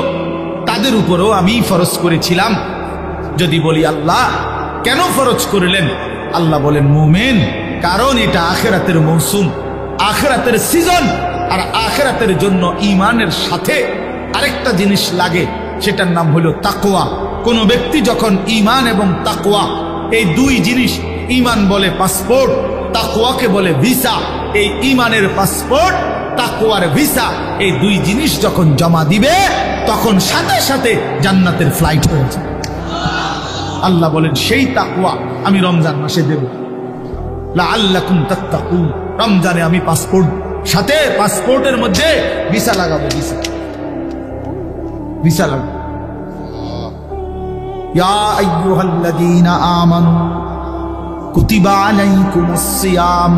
S1: তাদের উপরেও আমি ফরজ করেছিলাম। যদি বলি আল্লাহ কেন ফরজ করলেন, আল্লাহ বলেন মুমিন, কারণ এটা আখিরাতের মৌসুম, আখিরাতের সিজন। আর আখিরাতের জন্য ঈমানের সাথে আরেকটা জিনিস লাগে, সেটার নাম হলো তাকওয়া। কোন ব্যক্তি যখন ঈমান এবং তাকওয়া, এই দুই জিনিস, ঈমান বলে পাসপোর্ট, তাকওয়াকে বলে ভিসা, এই ঈমানের পাসপোর্ট, তাকওয়ার ভিসা, এই দুই জিনিস যখন জমা দিবে তখন সাথে সাথে জান্নাতের ফ্লাইট হয়ে যায়। আল্লাহ বলেন সেই তাকওয়া আমি রমজান মাসে দেব, লাআল্লাকুম তাত্তাকুন। রমজানে আমি পাসপোর্ট, সাথে পাসপোর্টের মধ্যে ভিসা লাগাবো, ভিসা লাগাবো। ইয়া আইয়ুহাল্লাযীনা আমানু কুতিবা আলাইকুমুস সিয়াম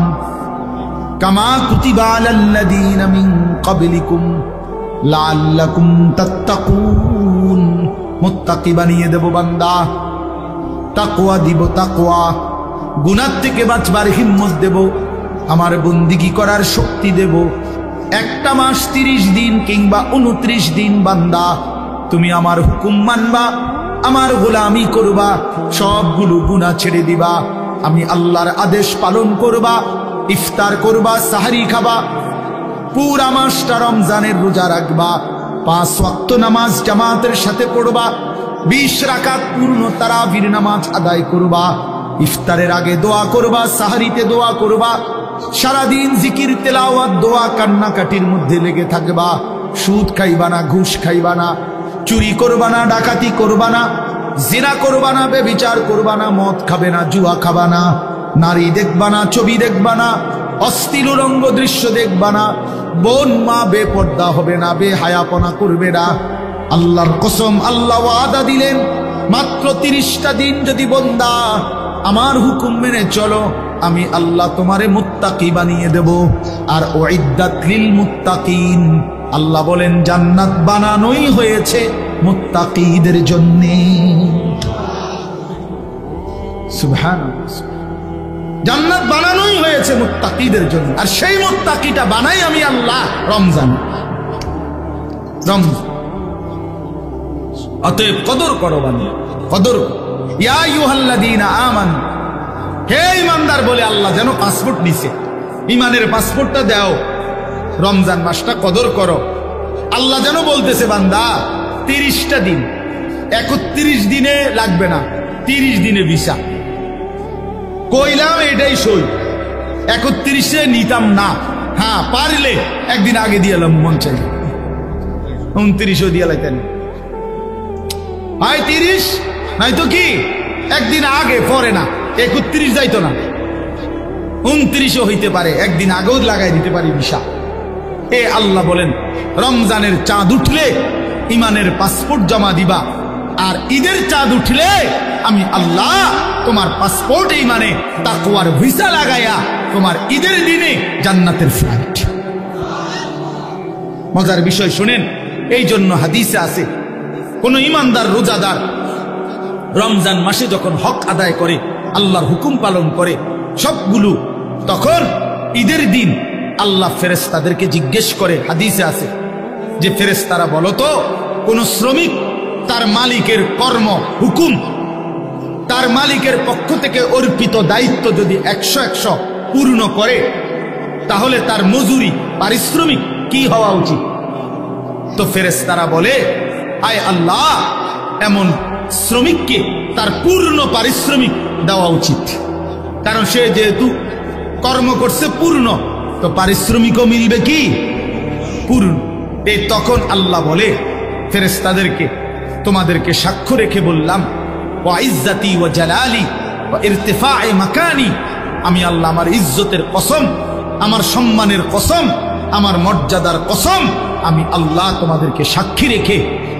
S1: কামা কুতিবা আলাল্লাযীনা মিন ক্বাবলিকুম লাআল্লাকুম তাত্তাকুন। মুত্তাকি বানিয়ে দেব বান্দা, তাকওয়া দিব, তাকওয়া, গুনাহ থেকে বাঁচবার হিম্মত দেব, আমার বন্দিগি করার শক্তি দেব। একটা মাস 30 দিন কিংবা 29 দিন বান্দা তুমি আমার হুকুম মানবা, আমার গোলামি করবা, সবগুলো গুনাহ ছেড়ে দিবা, আমি আল্লাহর আদেশ পালন করবা, ইফতার করবা, সাহরি খাবা, পুরা মাসটা রমজানের রোজা রাখবা, 5 ওয়াক্ত নামাজ জামাতের সাথে পড়বা, 20 রাকাত পূর্ণ তারাবির নামাজ আদায় করবা, ইফতারের আগে দোয়া করবা, সাহরিতে দোয়া করবা, সারাদিন জিকির তেলাওয়াত দোয়া কান্নাকাটির মধ্যে লেগে থাকবা, সুদ খাইবা না, ঘুষ খাইবা না, চুরি করবা না, ডাকাতি করবা না, জিনা করবা না, ব্যভিচার করবা না, মদ খাবে না, জুয়া খাবা না, নারী দেখবা না, ছবি দেখবা না, অশ্লীল উলঙ্গ দৃশ্য দেখবা না, বোন মা বেপর্দা হবে না, বেহায়াপনা করবে না। আল্লাহর কসম, আল্লাহ ওয়াদা দিলেন মাত্র 30টা দিন যদি বান্দা আমার হুকুম মেনে চলো, আমি আল্লাহ তোমারে মুত্তাকি বানিয়ে দেব। আর উইদ্দাত লিল মুত্তাকিন, আল্লাহ বলেন জান্নাত বানানোই হয়েছে মুত্তাকিদের জন্য। সুবহানাল্লাহ, জান্নাত বানানোই হয়েছে মুত্তাকিদের জন্য। আর সেই মুত্তাকিটা বানাই আমি আল্লাহ রমজান। অতএব কদর করো বান্দা, কদর। ইয়া আইয়ুহাল্লাযীনা আমানু, হে ইমানদার বলে আল্লাহ যেন পাসপোর্ট দিছে, ইমানের পাসপোর্টটা দাও, রমজান মাসটা কদর করো। আল্লাহ যেন বলতেছে বান্দা 30টা দিন, 31 দিনে লাগবে না, 30 দিনে ভিসা। কইলাম এটাই সই, 31-এ নিতাম না, হ্যাঁ পারলে একদিন আগে দিয়ে এলাম, মন চাই 29ও দিয়ে লাইতেন, হয় 30 নয়তো কি একদিন আগে, পরে না 31 যাইতো না, 29ও হইতে পারে, একদিন আগেও লাগাই দিতে পারি ভিসা। এ আল্লাহ বলেন রমজানের চাঁদ উঠলে ইমানের পাসপোর্ট জমা দিবা, আর ঈদের চাঁদ উঠলে আমি আল্লাহ তোমার পাসপোর্ট ইমানে তাকওয়ার ভিসা লাগাইয়া তোমার ঈদের দিনে জান্নাতের ফ্লাইট। মজার বিষয় শুনেন, এই জন্য হাদিসে আছে কোন ইমানদার রোজাদার রমজান মাসে যখন হক আদায় করে, আল্লাহর হুকুম পালন করে সবগুলো, তখন ঈদের দিন আল্লাহ ফেরেশতাদেরকে জিজ্ঞেস করে, হাদিসে আছে যে ফেরেশতারা বলো তো, কোন শ্রমিক তার মালিকের কর্ম হুকুম, তার মালিকের পক্ষ থেকে অর্পিত দায়িত্ব যদি 100 পূর্ণ করে, তাহলে তার মজুরি পারিশ্রমিক কি হওয়া উচিত? তো ফেরেশতারা বলে, আয় আল্লাহ, এমন শ্রমিককে তার পূর্ণ পারিশ্রমিক দেওয়া উচিত, কারণ সে যেহেতু কর্ম করছে পূর্ণ, তো পারিশ্রমিকও মিলবে কি পূর্ণ। এই তখন আল্লাহ বলে ফেরেশতাদেরকে, তোমাদেরকে সাক্ষ্য রেখে বললাম, ওয়া ইজ্জতি ওয়া জালালি ওয়া ইরতিফা'i মাকানি, আমি আল্লাহ আমার ইজ্জতের কসম, আমার সম্মানের কসম, আমার মর্যাদার কসম, আমি আল্লাহ তোমাদেরকে সাক্ষী রেখে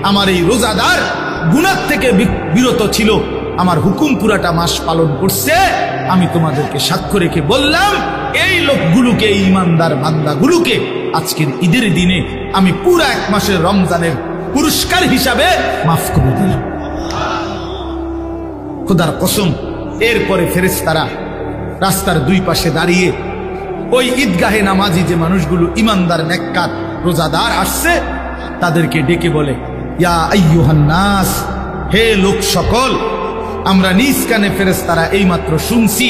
S1: আমার এই রোজাদার গুনাহ থেকে বিরত ছিল, আমার হুকুম পুরাটা মাস পালন করছে, আমি তোমাদেরকে সাক্ষ্য রেখে বললাম, এই লোকগুলোকে, এই ইমানদার বান্দাগুলোকে আজকের ঈদের দিনে আমি পুরা 1 মাসের রমজানের পুরস্কার হিসাবে মাফ করে দিলাম। খোদার কসম। এরপরে ফেরেশতারা রাস্তার দুই পাশে দাঁড়িয়ে ওই ঈদগাহে নামাজি যে মানুষগুলো ইমানদার নেককার রোজাদার আসছে, তাদেরকে ডেকে বলে, ইয়া আইয়ুহান নাস, হে লোক সকল, আমরা নিজ কানে ফেরেশতারা এইমাত্র শুনছি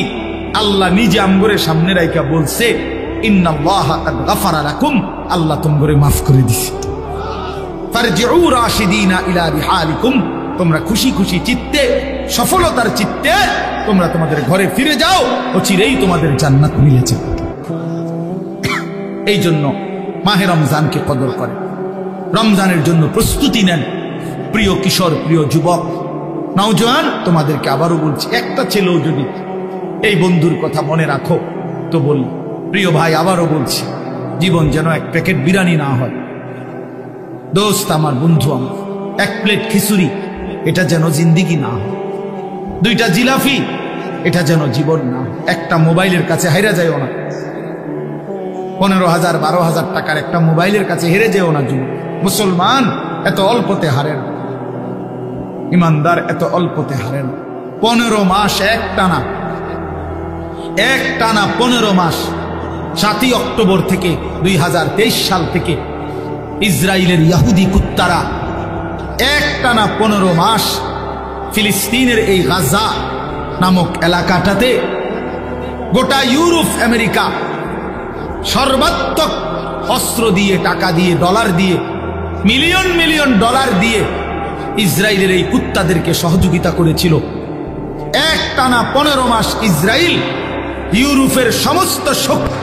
S1: আল্লাহ নিজে আমগরে সামনে রাইখা বলছে, ইন্নাল্লাহা কাদ গাফারা লাকুম, আল্লাহ তোমরে মাফ করে দিছে। ফারজিউ রাশিদিনা ইলা রিহালিকুম, তোমরা খুশি খুশি চিত্তে, সফলতার চিত্তে তোমরা তোমাদের ঘরে ফিরে যাও, অচিরেই তোমাদের জান্নাত মিলে যাবে। এই জন্য মাহে রমজানকে কদর করে, রমজানের জন্য প্রস্তুতি নেন। প্রিয় কিশোর, প্রিয় যুবক, নওজোয়ান, তোমাদেরকে আবারও বলছি, একটা ছেলেও যদি এই বন্ধুর কথা মনে রাখো তো বল, প্রিয় ভাই, আবারও বলছি, জীবন যেন 1 প্যাকেট বিরিয়ানি না হয়। দোস্ত আমার, বন্ধু আমার, 1 প্লেট খিচুড়ি, এটা যেন জিন্দিগি না হয়। 2টা জিলাপি, এটা যেন জীবন না হয়। একটা মোবাইলের কাছে হাইরা যায়ও না। 15,000 12,000 টাকার একটা মোবাইলের কাছে হেরে যেও না। মুসলমান এত অল্পতে হারে না, ইমানদার এত অল্পতে হারে না। 15 মাস একটানা 15 মাস, 7ই অক্টোবর থেকে 2023 সাল থেকে ইসরায়েলের ইহুদি কুত্তারা একটানা 15 মাস ফিলিস্তিনের এই গাজা নামক এলাকাটাতে গোটা ইউরোপ, আমেরিকা সর্বাত্মক অস্ত্র দিয়ে, টাকা দিয়ে, ডলার দিয়ে, মিলিয়ন মিলিয়ন ডলার দিয়ে ইসরায়েলের এই কুত্তাদেরকে সহযোগিতা করেছিল। একটানা 15 মাস ইসরায়েল ইউরোপের সমস্ত শক্তি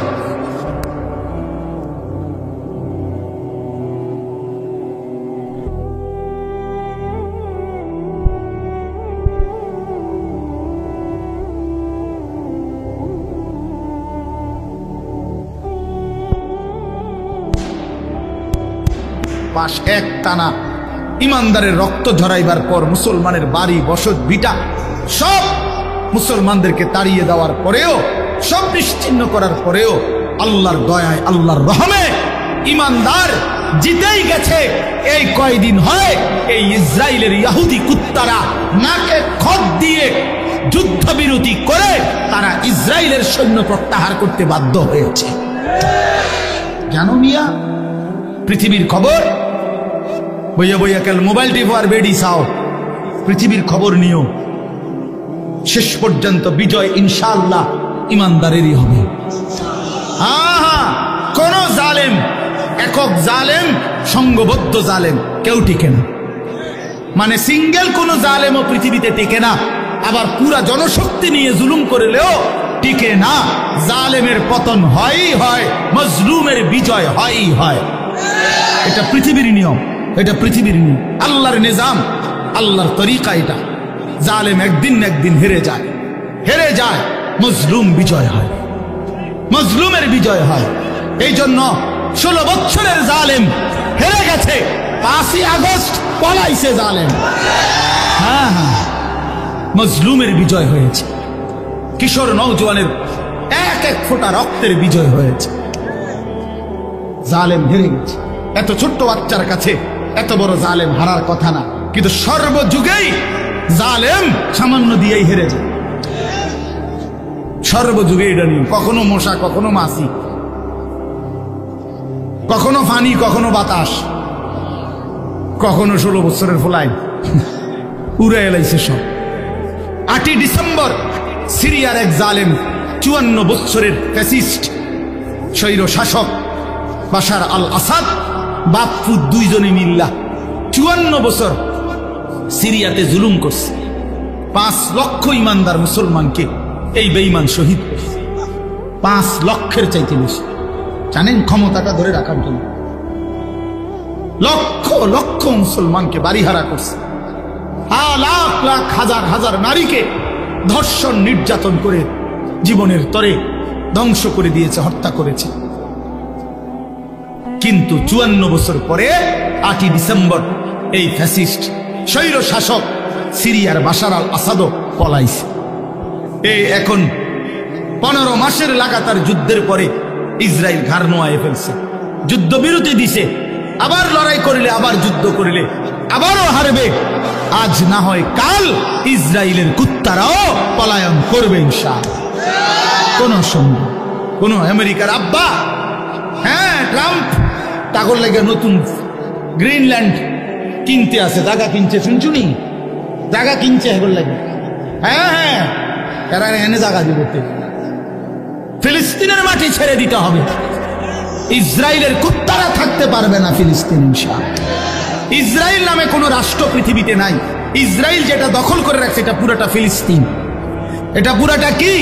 S1: মাস একটানা ইমানদারের রক্ত ঝরাইবার পর মুসলমানের বাড়ি বসত ভিটা সব মুসলমানদেরকে তাড়িয়ে দেওয়ার পরেও, সব নিশ্চিহ্ন করার পরেও আল্লাহর দয়ায়, আল্লাহর রহমে ইমানদার জিতেই গেছে। এই কয়দিন হয় এই ইসরায়েলের ইহুদি কুত্তারা নাকে খত দিয়ে যুদ্ধবিরতি করে তারা ইসরায়েলের সৈন্য প্রত্যাহার করতে বাধ্য হয়েছে। জানো মিয়া, পৃথিবীর খবর বইয়া বইয়া কাল মোবাইল টিপো আর বেডি চাও, পৃথিবীর খবর নিও। শেষ পর্যন্ত বিজয় ইনশাআল্লাহ ইমানদারেরই হবে। কোন জালেম, একক জালেম, সংঘবদ্ধ জালেম কেউ টিকে না। মানে সিঙ্গেল কোন জালেমও পৃথিবীতে টিকে না। আবার পুরা জনশক্তি নিয়ে জুলুম করলেও টিকে না। জালেমের পতন হয়ই হয়, মজলুমের বিজয় হয়ই হয়। এটা পৃথিবীর নিয়ম, এটা পৃথিবীর নিয়ম, আল্লাহর নিজাম, আল্লাহর তরিকা এটা। জালেম একদিন না একদিন হেরে যায়, হেরে যায়, মজলুম বিজয় হয়, মজলুমের বিজয় হয়। এই জন্য 16 বছরের জালেম হেরে গেছে, 5ই আগস্ট পলাইছে জালেম। হ্যাঁ হ্যাঁ, মজলুমের বিজয় হয়েছে, কিশোর নওজোয়ানের এক এক ফোঁটা রক্তের বিজয় হয়েছে। জালেম হেরে গেছে। এত ছোট্ট বাচ্চার কাছে এত বড় জালেম হারার কথা না, কিন্তু সর্বযুগেই জালেম সামান্য দিয়েই হেরে যায়। সর্বযুগে এটা নিয়ে, কখনো মশা, কখনো মাছি, কখনো ফানি, কখনো বাতাস, কখনো 16 বছরের ফোলাইন উড়ে এলাইছে সব। 8ই ডিসেম্বর সিরিয়ার এক জালেম 54 বছরের ফ্যাসিস্ট স্বৈর শাসক বাশার আল আসাদ বাপ্পু দুইজনে মিল্লা 54 বছর সিরিয়াতে জুলুম করছে। 5 লক্ষ ইমানদার মুসলমানকে এই বেঈমান শহীদ করছে। 5 লক্ষের চাইতে বেশি। জানেন ক্ষমতাটা ধরে রাখার জন্য লক্ষ লক্ষ মুসলমানকে বাড়িহারা করছে। লাখ লাখ হাজার হাজার নারীকে ধর্ষণ নির্যাতন করে জীবনের তরে ধ্বংস করে দিয়েছে, হত্যা করেছে। কিন্তু 54 বছর পরে 8ই ডিসেম্বর এই ফ্যাসিস্ট স্বৈর শাসক সিরিয়ার বাশার আল আসাদও পলাইছে। এই এখন 15 মাসের লাগাতার যুদ্ধের পরে ইসরায়েল ঘাড় নোয়ায় ফেলছে, যুদ্ধবিরতি দিছে। আবার লড়াই করিলে, আবার যুদ্ধ করিলে আবারও হারবে। আজ না হয় কাল ইসরায়েলের কুত্তারাও পলায়ন করবে ইনশাআল্লাহ। কোন সন্দেহ, কোন আমেরিকার আব্বা, হ্যাঁ ট্রাম্প তাগর লাগে নতুন গ্রিনল্যান্ড কিনতে আছে, জায়গা কিনছে, শুনছুনি জায়গা কিনছে এগুলো লাগে। হ্যাঁ হ্যাঁ, এরা এনে জায়গা দিতে, ফিলিস্তিনের মাটি ছেড়ে দিতে হবে। ইসরায়েলের কুত্তারা থাকতে পারবে না ফিলিস্তিন ইনশাআল্লাহ। ইসরায়েল নামে কোনো রাষ্ট্র পৃথিবীতে নাই। ইসরায়েল যেটা দখল করে রাখছে এটা পুরোটা ফিলিস্তিন। এটা পুরোটা কি?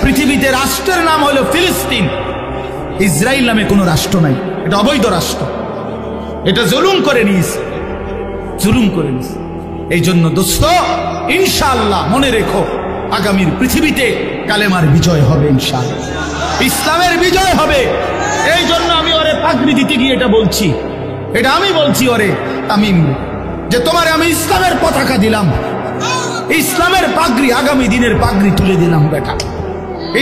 S1: পৃথিবীতে রাষ্ট্রের নাম হলো ফিলিস্তিন। ইসরায়েল নামে কোনো রাষ্ট্র নাই, এটা অবৈধ রাষ্ট্র। এটা জুলুম করে নিয়েছে, জুলুম করে নিয়েছে। এই জন্য দোস্ত ইনশাআল্লাহ মনে রেখো, আগামীর পৃথিবীতে কালেমার বিজয় হবে ইনশাআল্লাহ, ইসলামের বিজয় হবে। এই জন্য আমি ওরে পাগড়ি দিতে গিয়ে এটা বলছি, এটা আমি বলছি ওরে তামিম, যে তোমার আমি ইসলামের পতাকা দিলাম, ইসলামের পাগড়ি, আগামী দিনের পাগড়ি তুলে দিলাম বেটা।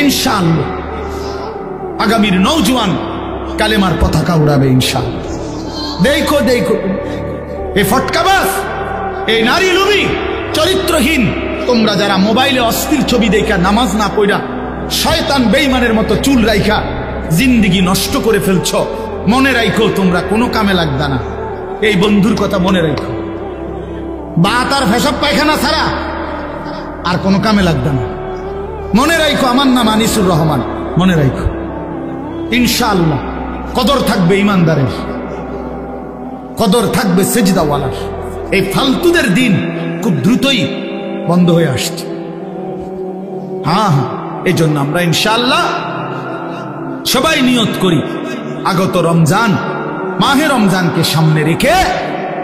S1: ইনশাআল্লাহ আগামীর নওজোয়ান কালেমার পতাকা উড়াবে ইনশাআল্লাহ। দেখো দেখো এই ফটকাবাজ, এই নারী লুবি, চরিত্রহীন তোমরা যারা মোবাইলে অস্থির ছবি দেখা নামাজ না পড়া শয়তান বেঈমানের মতো চুল রাইখা জিন্দেগি নষ্ট করে ফেলছ, মনে রাখো তোমরা কোনো কামে লাগবে না। এই বন্ধুর কথা মনে রাখো, বাত আর ফেসব পায়খানা ছাড়া আর কোনো কামে লাগবে না। মনে রাখো আমার নাম আনিসুর রহমান, মনে রাখো ইনশাআল্লাহ কদর থাকবে ইমানদারের, কদর থাকবে সেজদাওয়ালার। এই ফালতুদের দিন খুব দ্রুতই বন্ধ হয়ে আসছে। হ্যাঁ হ্যাঁ, এই জন্য আমরা ইনশাআল্লাহ সবাই নিয়ত করি, আগত রমজান, মাহে রমজানকে সামনে রেখে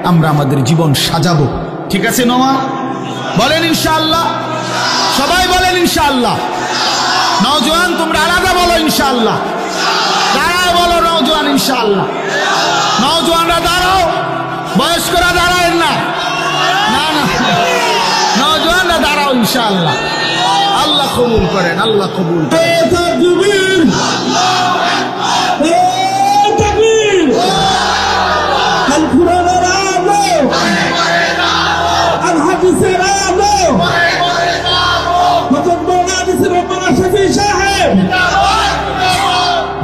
S1: আমরা আমাদের জীবন সাজাবো। ঠিক আছে নোয়া? বলেন ইনশাআল্লাহ, সবাই বলেন ইনশাআল্লাহ। নওজোয়ান তোমরা আলাদা বলো ইনশাআল্লাহ, দাঁড়ায় বলো নওজোয়ান ইনশাআল্লাহ। নওজোয়ানরা দাঁড়াও, বয়স্করা দাঁড়ায় না, না না, নওজোয়ানরা দাঁড়াও ইনশাআল্লাহ। আল্লাহ কবুল করেন, আল্লাহ কবুল করেন।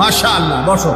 S1: মাশাআল্লাহ, বসো।